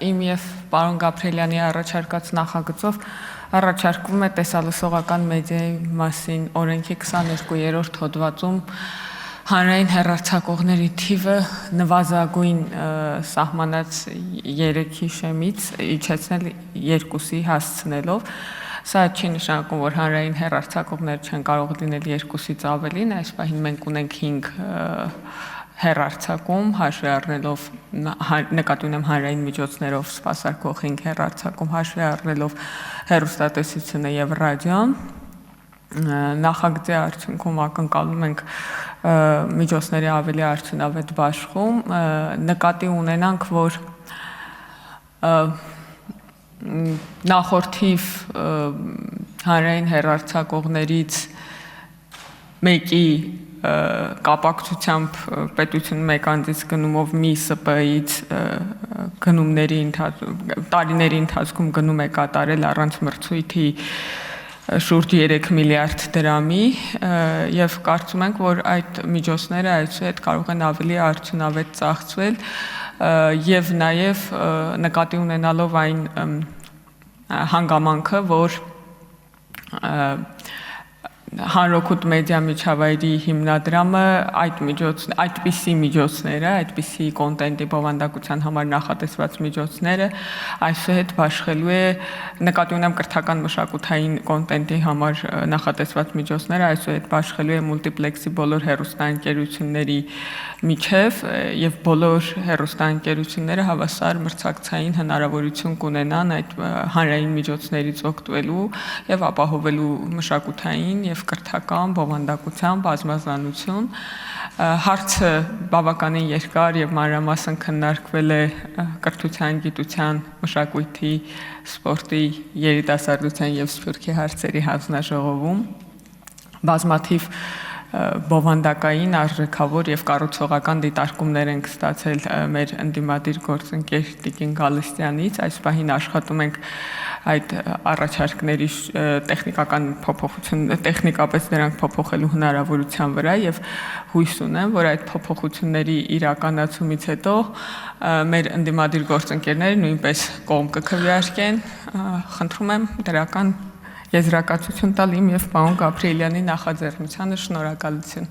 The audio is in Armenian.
իմ եւ պարոն Գաբրիելյանի առաջարկած նախագծով առաջարկվում է տեսալսողական մեդիայի մասին օրենքի 22-րդ հոդվածում հանրային հեռարձակողների թիվը նվազագույն սահմանած 3-ի շեմից իջեցնել 2-ի հասցնելով։ Սա չի նշանակում, որ հանրային հեռարձակողներ չեն կարող լինել 2-ից ավելին, այս պահին մենք ունենք 5 հեռարձակում, հաշվի առնելով նկատի ունեմ հանրային միջոցներով սպասարկող 5 հեռարձակում, հաշվի առնելով հեռուստատեսությունը եւ ռադիոն, նախագծի արդյունքում ակնկալում ենք միջոցների ավելի արդյունավետ բաշխում, նկատի ունենանք, որ նախորդիվ հանրային հեռարձակողներից մեկի կապակցությամբ պետությունը մեկ անձից գնումով մի ՍՊ-ից տարիների ընթացքում գնում է կատարել առանց մրցույթի շուրջ 3 միլիարդ դրամի եւ կարծում ենք, որ այդ միջոցները այսուհետ կարող են ավելի արդյունավետ ծախսվել եւ նաեւ նկատի ունենալով այն հանգամանքը, որ հանրօգուտ մեդիա միջավայրի հիմնադրամը այդպիսի միջոցները, այդպիսի կոնտենտի բովանդակության համար նախատեսված միջոցները այսուհետ բաշխելու է, նկատի ունեմ կրթական մշակութային կոնտենտի համար նախատեսված միջոցները այսուհետ բաշխելու է մուլտիպլեքսի բոլոր հեռուստաընկերությունների միջև եւ բոլոր հեռուստաընկերությունները հավասար մրցակցային հնարավորություն կունենան այդ հանրային միջոցներից օգտվելու եւ ապահովելու մշակութային եւ կրթական բովանդակության բազմազանություն։ Հարցը բավականին երկար եւ մանրամասն քննարկվել է կրթության, գիտության, մշակույթի, սպորտի, երիտասարդության եւ սփյուռքի հարցերի հանձնաժողովում։ Բազմաթիվ բովանդակային, արժեքավոր եւ կառուցողական դիտարկումներ ենք ստացել մեր ընդդիմադիր գործընկեր Տիկին Գալստյանից, այս պահին աշխատում ենք այդ առաջարկների տեխնիկական տեխնիկապես դրանք փոփոխելու հնարավորության վրա եւ հույս ունեմ, որ այդ փոփոխությունների իրականացումից հետո մեր ընդդիմադիր գործընկերները նույնպես կողմ կքվեարկեն, խնդրում եմ դրական եզրակացություն տալ իմ եւ պարոն Գաբրիելյանի նախաձեռնությանը, շնորհակալություն։